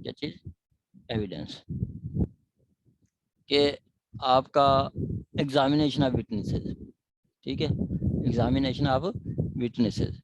क्या चीज? एविडेंस के आपका एग्जामिनेशन ऑफ विटनेसेस, ठीक है, examination of witnesses.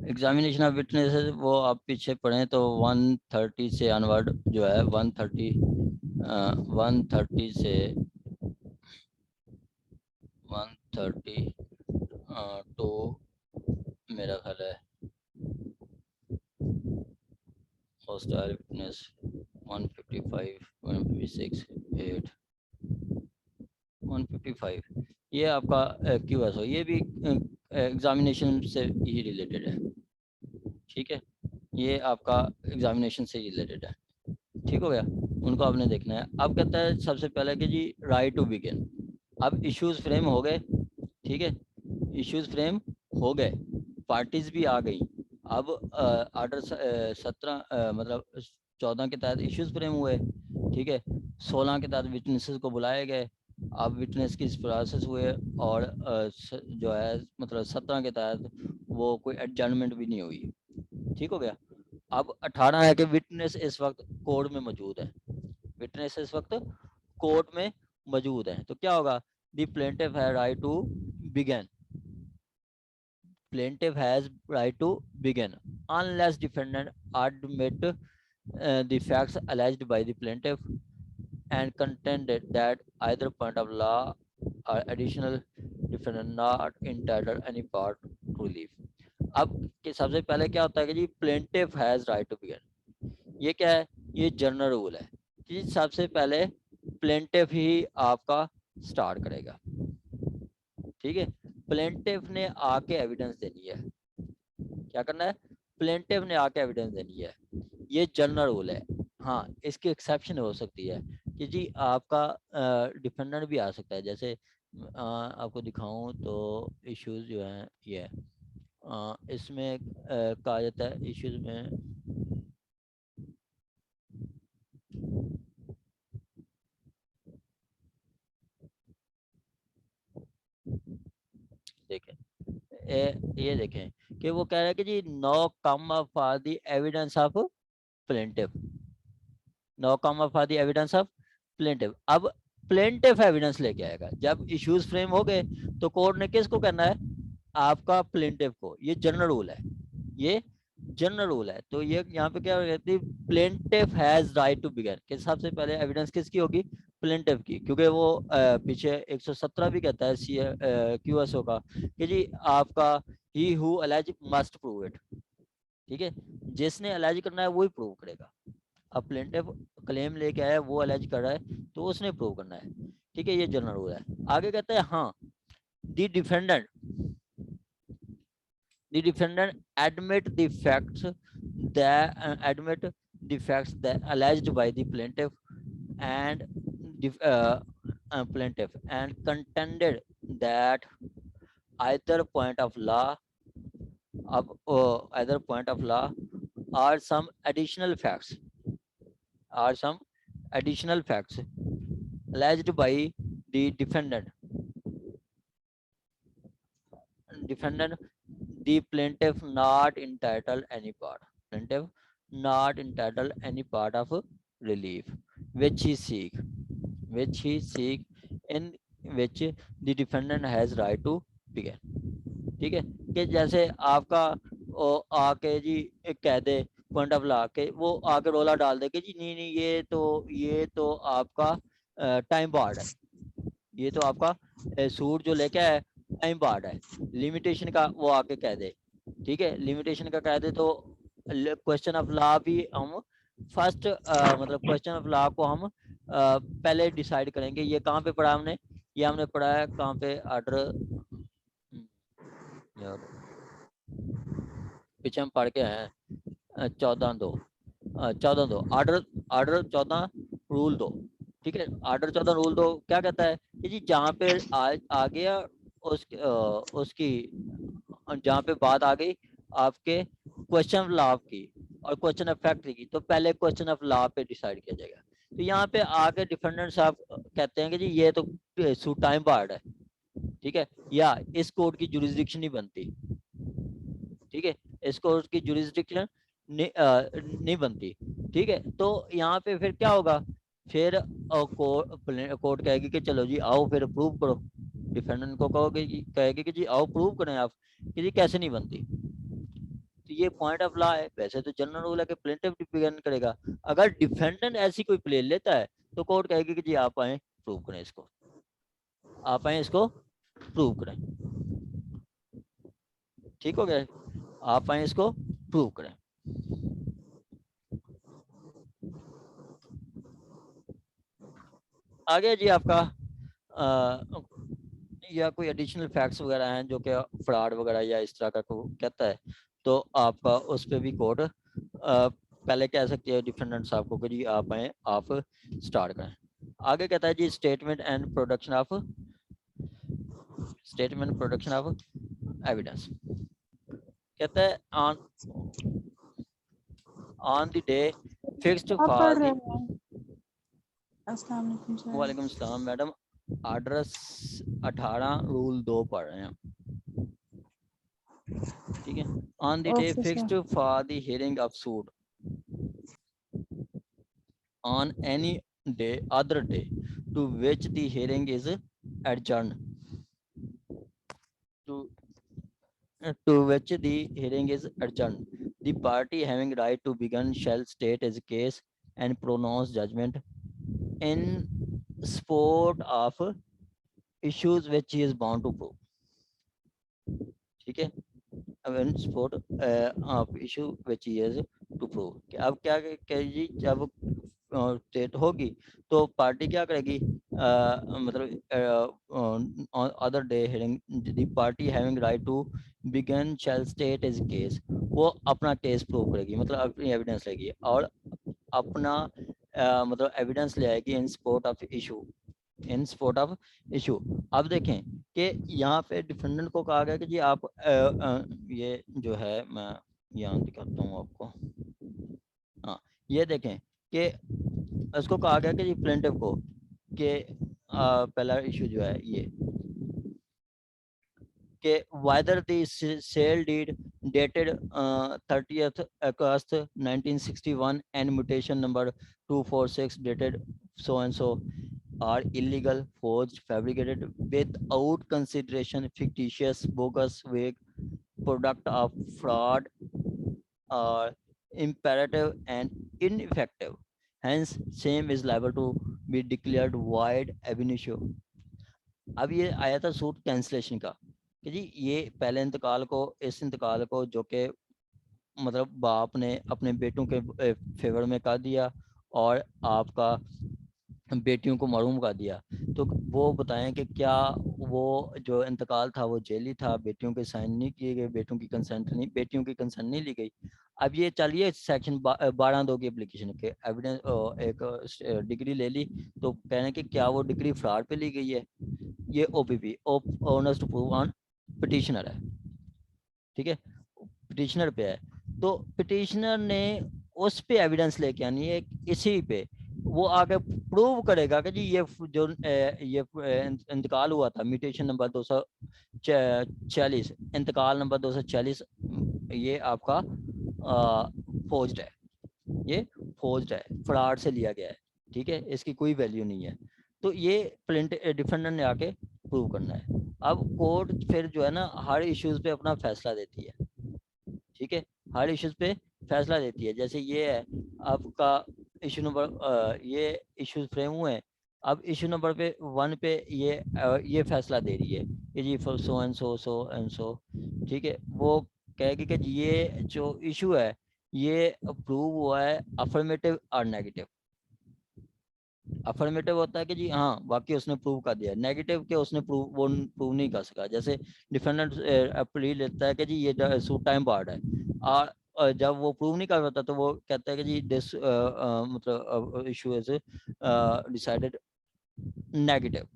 Examination of witnesses वो आप पीछे पढ़ें तो 130 से अनवर्ड जो है 130 से 130 तो मेरा ख्याल है हॉस्टाइल विटनेस 155 156 8 155 ये आपका QSO, ये भी एग्जामिनेशन से ही रिलेटेड है, ठीक है, ये आपका एग्जामिनेशन से रिलेटेड है, ठीक हो गया, उनको आपने देखना है। अब कहता है सबसे पहले कि जी राइट टू बिगिन। अब इश्यूज फ्रेम हो गए, ठीक है, इश्यूज फ्रेम हो गए, पार्टीज भी आ गई। अब आर्डर 17 मतलब 14 के तहत इश्यूज फ्रेम हुए, ठीक है, 16 के तहत विटनेसेस को बुलाए गए, अब विटनेस की प्रोसेस हुए और जो है मतलब 17 के तहत वो कोई एडजर्नमेंट भी नहीं हुई, ठीक हो गया। अब 18 है कि विटनेस इस वक्त कोर्ट में मौजूद है, विटनेस इस वक्त कोर्ट में मौजूद है, तो क्या होगा? द प्लेंटिफ है right to begin, plaintiff has right to begin unless defendant admit the facts alleged by the plaintiff and contended that either point of law or additional defendant not entitled any part to relief। अब के सबसे पहले क्या होता है कि जी plaintiff has right to begin, ये क्या है? ये जनरल रूल है कि सबसे पहले plaintiff ही आपका स्टार्ट करेगा, ठीक है, प्लेंटिफ ने आके एविडेंस देनी है, क्या करना है? प्लेंटिफ ने आके एविडेंस देनी है, ये जनरल रूल है। हाँ, इसकी एक्सेप्शन हो सकती है कि जी आपका डिफेंडेंट भी आ सकता है, जैसे आपको दिखाऊं तो इश्यूज जो हैं ये इसमें कहा जाता है इश्यूज में देखें, ये देखें कि वो कह रहा है कि जी no come for the evidence of plaintiff, no come for the evidence of plaintiff. अब प्लेंटिफ एविडेंस लेके आएगा, जब इश्यूज फ्रेम हो गए तो कोर्ट ने किसको करना है? आपका प्लेंटिफ को, ये जनरल रूल है, ये जनरल रूल है। तो ये यहाँ पे क्या कहती है? Plaintiff has right to begin, कि सबसे पहले एविडेंस किसकी होगी? प्लेंटिफ की, क्योंकि वो पीछे 117 भी कहता है QSO का कि जी आपका he who allege must prove it, ठीक है, जिसने अलेज करना है वही प्रूव करेगा। अब प्लेंटिफ क्लेम लेके आया, वो अलेज कर रहा है तो उसने प्रूव करना है, ठीक है, ये जनरल रूल है। आगे कहते हैं हाँ, the defendant admit the facts that alleged by the plaintiff and plaintiff and contended that either point of law or some additional facts alleged by the defendant the plaintiff not entitled any part, plaintiff not entitled any part of relief which he seek in which the defendant has right to begin, ठीक है, कि जैसे आपका आके जी कह दे point of ला के वो आके रोला डाल दे कि जी नहीं नहीं ये तो आपका टाइम बार्ड है, ये तो आपका सूट जो लेके आए टाइम बार्ड है, लिमिटेशन का वो आके कह दे, ठीक है, लिमिटेशन का कह दे तो क्वेश्चन ऑफ लॉ भी हम फर्स्ट मतलब क्वेश्चन ऑफ लॉ को हम पहले डिसाइड करेंगे। ये कहाँ पे पढ़ा हमने? ये हमने पढ़ा है कहाँ पे? ऑर्डर यार पीछे हम पढ़ के हैं 14(2) ऑर्डर 14 रूल 2, ठीक है, ऑर्डर 14 रूल 2 क्या कहता है कि जी जहाँ पे आ गया उसकी जहाँ पे बात आ गई आपके क्वेश्चन ऑफ लॉ की और क्वेश्चन ऑफ फैक्ट की, तो पहले क्वेश्चन ऑफ लॉ पे डिसाइड किया जाएगा। तो यहाँ पे आके डिफेंडेंट साहब कहते हैं कि जी ये तो सूट टाइम बार्ड है, ठीक है, या इस कोर्ट की जुरिस्डिक्शन नहीं बनती, ठीक है, इस कोर्ट की जुरिस्डिक्शन नहीं बनती। ठीक है, तो यहाँ पे फिर क्या होगा, फिर कोर्ट कहेगी कि चलो जी आओ फिर प्रूव करो, डिफेंडेंट को कहोगे, कहेगी कि जी आओ प्रूव करें आप कि जी कैसे नहीं बनती। तो ये पॉइंट ऑफ लॉ है। वैसे तो जनरल रूल है कि प्लेंटिफ डिफेंड करेगा, अगर डिफेंडेंट ऐसी कोई प्ले लेता है तो कोर्ट कहेगी कि जी आप आए प्रूव करें इसको, आप आए इसको प्रूव करें। ठीक हो गया, आप आए इसको प्रूव करें। आगे जी आपका या कोई एडिशनल फैक्ट्स वगैरह हैं जो कि फ्रॉड वगैरह या इस तरह का को कहता है, तो आपका उस पर भी कोर्ट पहले कह सकती है डिफेंडेंट साहब को कि जी आप आए आप स्टार्ट करें। आगे कहता है जी statement and production of evidence. कहता है ऑन द डे फिक्स्ड आप फॉर पढ़ रहे द, हैं? अस्सलाम वालेकुम सर। वालेकुम सलाम मैडम, ऑर्डर 18 रूल 2 पढ़ रहे हैं, ठीक है। On the day okay fixed sir. For the hearing of suit on any day other day to which the hearing is adjourned, to to which the hearing is adjourned, the party having right to begin shall state his case and pronounce judgment in support of issues which he is bound to prove। ठीक है, in support of issue which he is to prove। अब क्या कहेगी, जब state होगी तो party क्या करेगी, मतलब other day hearing the party having right to begin shall state his case, वो अपना केस प्रूव करेगी, मतलब अपनी एविडेंस लेगी और अपना मतलब एविडेंस ले आएगी इन support of issue, in support of issue. अब देखें कि यहाँ पे डिफेंडेंट को कहा गया कि जी आप ये जो है मैं यहाँ दिखाता हूँ आपको, हाँ ये देखें कि उसको कहा गया कि जी प्लेंटिफ को कि पहला इशू जो है ये कि whether the sale deed dated 30th August 1961 and mutation number 246 dated so and so are illegal, forged, fabricated without consideration, fictitious, bogus, vague, product of fraud, or imperative and ineffective. Hence, same is liable to be declared void ab initio। अब ये आया था suit cancellation का कि जी ये पहले इंतकाल को, इस इंतकाल को जो कि मतलब बाप ने अपने बेटों के फेवर में कर दिया और आपका बेटियों को मरूम कर दिया, तो वो बताएं कि क्या वो जो इंतकाल था वो जेली था, बेटियों के साइन नहीं किए गए, बेटियों की कंसेंट नहीं, बेटियों की कंसेंट नहीं ली गई। अब ये चलिए सेक्शन 12(2) की एप्लीकेशन के एविडेंस एक डिग्री ले ली, तो कह रहे हैं कि क्या वो डिग्री फ्रॉड पे ली गई है, ये OPP onus to prove on petitioner है, ठीक है, पिटिशनर पे है। तो पिटिशनर ने उस पे एविडेंस लेके आनी है, इसी पे वो आगे प्रूव करेगा कि जी ये जो ये इंतकाल हुआ था म्यूटेशन नंबर 246, इंतकाल नंबर 246, ये आपका फोर्ज्ड है, ये फोर्ज्ड है, फ्रॉड से लिया गया है, ठीक है, इसकी कोई वैल्यू नहीं है। तो ये डिफेंडेंट ने आके प्रूव करना है। अब कोर्ट फिर जो है ना हर इश्यूज पे अपना फैसला देती है, ठीक है, हर इश्यूज पे फैसला देती है। जैसे ये है आपका इशू नंबर, ये इश्यूज फ्रेम हुए हैं, अब इशू नंबर पे 1 पे ये फैसला दे रही है कि जी for so and so so and so, ठीक है, वो कहेगी कि ये जो इशू है ये अप्रूव हुआ है अफर्मेटिव और नेगेटिव। अफर्मेटिव होता है कि जी हाँ वाकई उसने प्रूव कर दिया, नेगेटिव के उसने प्रूव नहीं कर सका। जैसे डिफेंडेंट प्ली लेता है कि जी ये सूट टाइम बार्ड है, और जब वो प्रूव नहीं कर पाता तो वो कहता है कि जी दिस मतलब इशू इज डिसाइडेड नेगेटिव,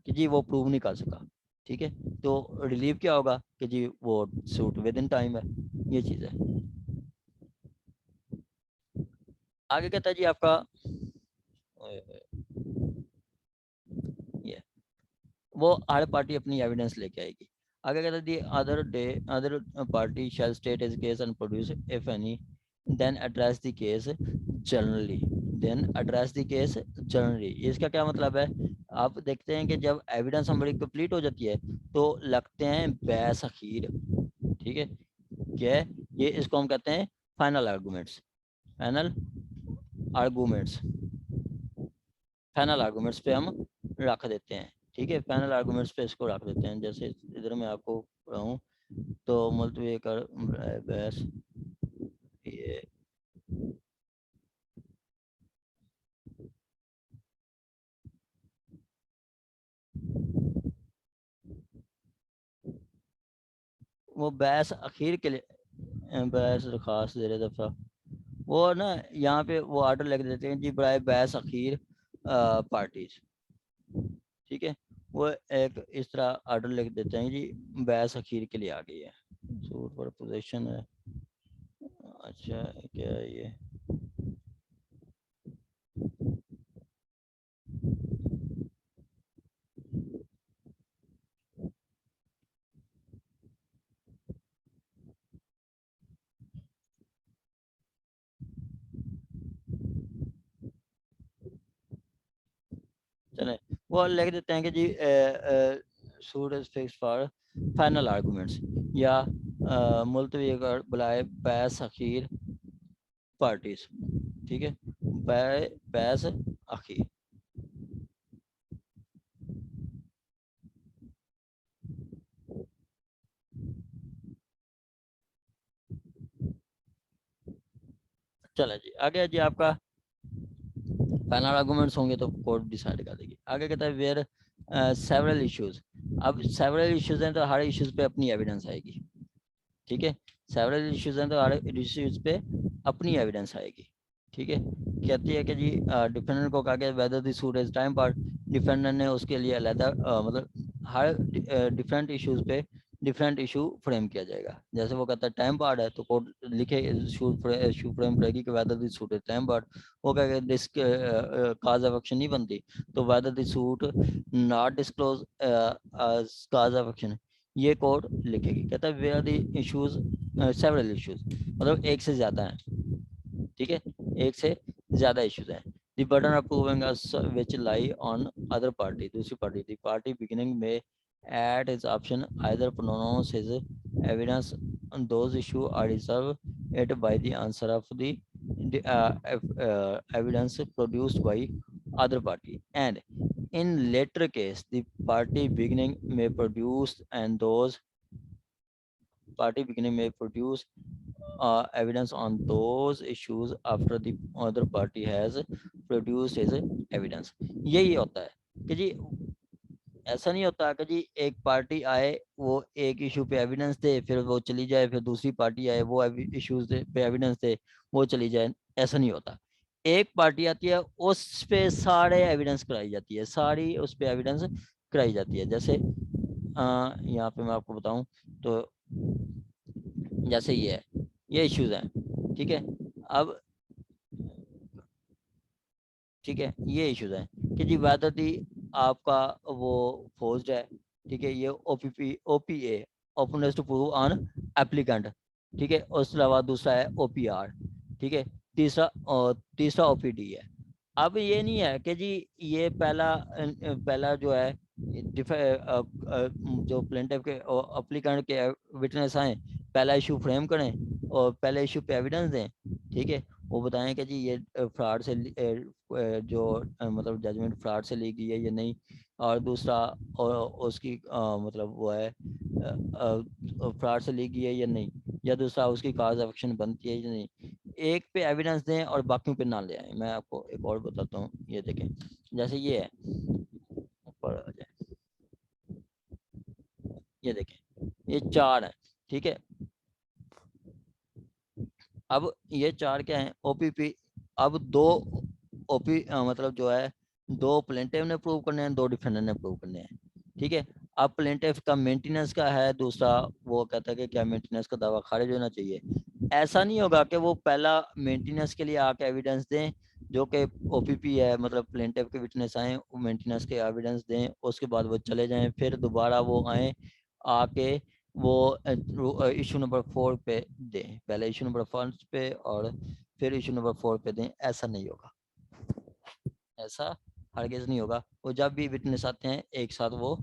कि जी वो प्रूव नहीं कर सका, ठीक है, तो रिलीव क्या होगा कि जी वो सूट विद इन टाइम है, ये चीज़ है। आगे कहता है जी आपका ये वो हर पार्टी अपनी एविडेंस लेके आएगी। आगे कहता है the other day other party shall state his case and produce if any then address the case generally, then address the case generally। इसका क्या मतलब है? आप देखते हैं कि जब एविडेंस हमारी कंप्लीट हो जाती है तो लगते हैं बहस अखीर, ठीक है, क्या है ये? इसको हम कहते हैं final arguments, final arguments, final arguments पे हम रख देते हैं, ठीक है, फाइनल आर्गूमेंट्स पे इसको रख देते हैं। जैसे इधर मैं आपको पढ़ाऊँ तो मुल्तवी कर बहस, ये वो बहस अखीर के लिए बहस दरखास्त ज़ेर दफ़ा, वो ना यहाँ पे वो आर्डर लिख देते हैं जी बराए बहस अखीर पार्टीज, ठीक है, वो एक इस तरह आर्डर लिख देते हैं जी बहस अखीर के लिए आ गई है। सूट पर पोजीशन है, अच्छा क्या है ये? चले वो लिख देते हैं कि जी suit is fix for final arguments, या मुल्तवी अगर बुलाए बहस अखीर पार्टीज, ठीक है, बहस अखीर। चला जी आगे जी आपका फाइनल आर्गूमेंट्स होंगे तो कोर्ट डिसाइड कर देगी। आगे कहता है वेयर सेवरल इश्यूज, अब सेवरल इश्यूज हैं तो हर इश्यूज पे अपनी एविडेंस आएगी, ठीक है, सेवरल इश्यूज हैं तो हर इश्यूज पे अपनी एविडेंस आएगी, ठीक है। कहती है कि जी डिफेंडेंट को कहा गया weather the suit is time part, defendant ने उसके लिए अलग मतलब हर डिफरेंट इश्यूज पे डिफरेंट इशू फ्रेम किया जाएगा। जैसे वो कहता है टाइम पार्ट है तो कोर्ट लिखे इशू फ्रेम करेगी कि whether the suit is time barred. वो कहेगा डिस्क काज ऑफ एक्शन नहीं बनती तो whether the suit not disclose cause of action, ये कोड लिखेगी। कहता है where the issues several issues, मतलब एक से ज्यादा है, ठीक है, एक से ज्यादा इश्यूज हैं। The burden of proving which lie on other party, दूसरी पार्टी, द पार्टी बिगिनिंग में at his option either pronounce his evidence on those issue or reserve it by the answer of the evidence produced by other party, and in later case the party beginning may produce and those party beginning may produce evidence on those issues after the other party has produced his evidence। यही होता है कि जी ऐसा नहीं होता कि जी एक party आए वो एक इशू पे एविडेंस दे फिर वो चली जाए, फिर दूसरी पार्टी आए वो इश्यूज पे एविडेंस दे वो चली जाए, ऐसा नहीं होता। एक पार्टी आती है उस पे सारे एविडेंस कराई जाती है, सारी उस पे एविडेंस कराई जाती है। जैसे यहाँ पे मैं आपको बताऊं तो जैसे ये है, ये इश्यूज हैं, ठीक है, अब ठीक है ये इश्यूज हैं कि जी वादती आपका वो फोर्स्ड है, ठीक है, ये OPP OPA onus to prove on applicant, ठीक है, उसके अलावा दूसरा है ओपीआर, ठीक है, तीसरा ओपीडी है। अब ये नहीं है कि जी ये पहला जो है जो प्लेंटिफ के एप्लीकेंट के विटनेस आए पहला इशू फ्रेम करें और पहले इशू पे एविडेंस दें, ठीक है, वो बताएं कि जी ये फ्रॉड से जो मतलब जजमेंट फ्रॉड से ली गई है या नहीं, और दूसरा और उसकी मतलब वो है फ्रॉड से ली गई है या नहीं, या दूसरा उसकी काज ऑफ एक्शन बनती है या नहीं। एक पे एविडेंस दें और बाकियों पे ना ले आए। मैं आपको एक और बताता हूँ, ये देखें जैसे ये है, ऊपर आ जाए, ये देखें ये चार है, ठीक है, अब ये चार क्या है ओपीपी, अब दो ओपी मतलब जो है दो प्लेंटिफ ने प्रूव करने हैं, दो डिफेंडर ने प्रूव करने हैं, ठीक है। अब प्लेंटिफ का मेंटेनेंस का है, दूसरा वो कहता है कि क्या मेंटेनेंस का दावा खारिज होना चाहिए। ऐसा नहीं होगा कि वो पहला मेंटेनेंस के लिए आके एविडेंस दें जो कि ओपीपी है, मतलब प्लेंटिफ के विटनेस आए मेंटेनेंस के एविडेंस दें, उसके बाद वो चले जाएं, फिर दोबारा वो आए आके वो इशू नंबर 4 पे दें, पहले इशू नंबर 1 पे और फिर इशू नंबर 4 पे दें, ऐसा नहीं होगा, ऐसा हरगिज़ नहीं होगा। वो जब भी विटनेस आते हैं एक साथ वो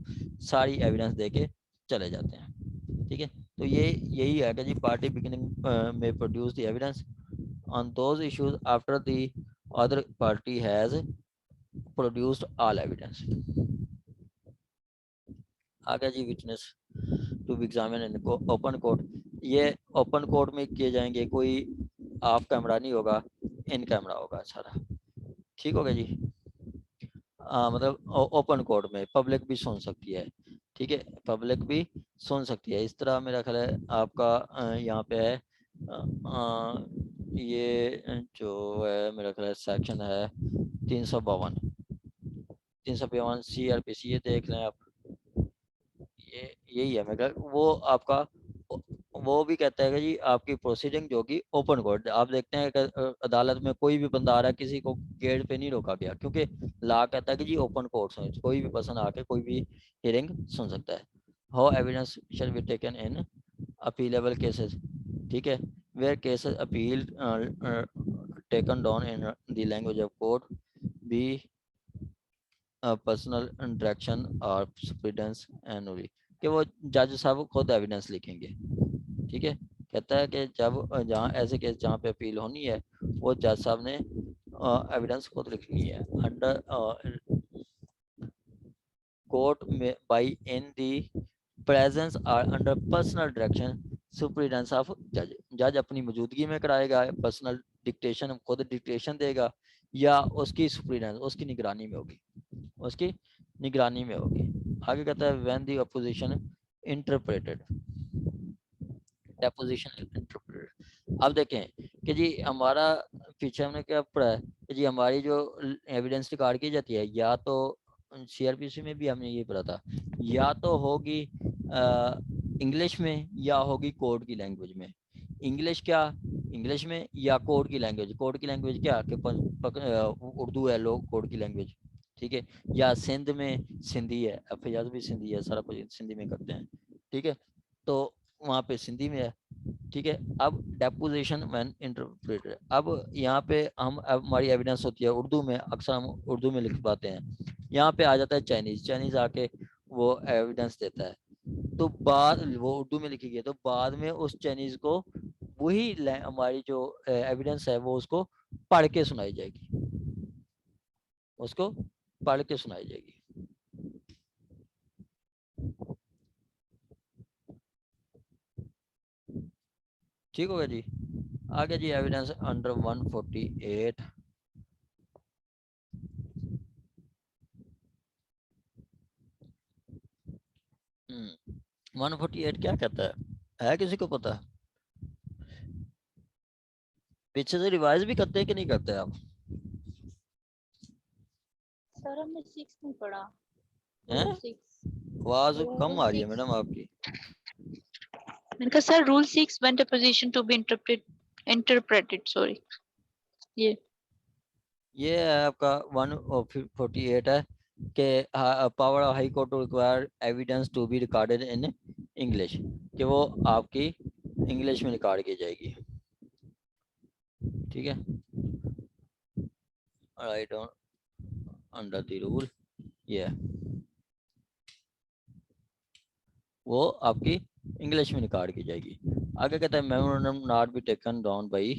सारी एविडेंस दे के चले जाते हैं, ठीक है। तो ये यही है कि जी पार्टी बिगिनिंग में produce the evidence on those issues after the other party has produced all evidence. आगे जी witness to be examine in open court, ये ओपन कोर्ट में किए जाएंगे, कोई ऑफ कैमरा नहीं होगा, इन कैमरा होगा सारा, ठीक होगा जी। मतलब ओपन कोर्ट में पब्लिक भी सुन सकती है, ठीक है, पब्लिक भी सुन सकती है। इस तरह मेरा ख्याल है आपका यहाँ पे है ये जो है मेरा ख्याल है सेक्शन है 352 CRPC, ये देख लें आप, ये यही है मेरा, वो आपका वो भी कहता है कि जी आपकी प्रोसीडिंग जो कि ओपन कोर्ट, आप देखते हैं कि अदालत में कोई भी बंदा आ रहा है, किसी को गेट पे नहीं रोका गया, क्योंकि लॉ कहता है कि जी ओपन कोर्ट में कोई भी पर्सन आके कोई भी हियरिंग सुन सकता है। How evidence shall be taken in appealable cases, ठीक है, where cases appeal taken down in the language of court be personal interaction और सुप्रीडेंस एनुअली, कि वो जज साहब खुद एविडेंस लिखेंगे, ठीक है। कहता है कि जब जहाँ ऐसे केस जहाँ पे अपील होनी है वो जज साहब ने एविडेंस खुद लिखनी है, अंडर कोर्ट में बाई इन दी प्रेजेंस और अंडर पर्सनल डायरेक्शन सुप्रीडेंस ऑफ जज, जज अपनी मौजूदगी में कराएगा, पर्सनल डिक्टेशन खुद डिक्टेशन देगा, या उसकी सुप्रीडेंस उसकी निगरानी में होगी, उसकी निगरानी में होगी। आगे कहता है when the opposition interpreted, deposition interpreted. अब देखें कि जी हमारा पीछे हमने क्या पढ़ा है कि जी हमारी जो एविडेंस रिकॉर्ड की जाती है, या तो CRPC में भी हमने ये पढ़ा था, या तो होगी इंग्लिश में या होगी कोर्ट की लैंग्वेज में। इंग्लिश क्या, इंग्लिश में, या कोर्ट की लैंग्वेज, कोर्ट की लैंग्वेज क्या कि उर्दू है लोग कोर्ट की लैंग्वेज, ठीक है, या सिंध में सिंधी है, FIR भी सिंधी है, सारा कुछ सिंधी में करते हैं, ठीक है, तो वहाँ पे सिंधी में है, ठीक है। अब डेपोजिशन व्हेन इंटरप्रेटेड, अब यहाँ पे हम अब हमारी एविडेंस होती है उर्दू में, अक्सर हम उर्दू में लिख पाते हैं, यहाँ पे आ जाता है चाइनीज, चाइनीज आके वो एविडेंस देता है, तो बाद वो उर्दू में लिखी गई है, तो बाद में उस चाइनीज को वही हमारी जो एविडेंस है वो उसको पढ़ के सुनाई जाएगी, उसको पढ़ के सुनाई जाएगी, ठीक होगा जी। आगे जी एविडेंस अंडर 148, 148 क्या कहता है किसी को पता? पीछे से रिवाइज भी करते हैं कि नहीं करते आप? सर हमने 6 नहीं पढ़ा। हैं? रूल 6। आवाज कम रूल आ रही है 6। मैडम आपकी। मैंने कहा sir rule 6 when deposition to be interpreted sorry ये है आपका 148 है कि power of High Court to require evidence to be recorded in English, कि वो आपकी इंग्लिश में रिकॉर्ड की जाएगी, ठीक है। Right on under the rule, ये वो आपकी इंग्लिश में रिकॉर्ड की जाएगी। आगे कहता है memorandum not be taken down by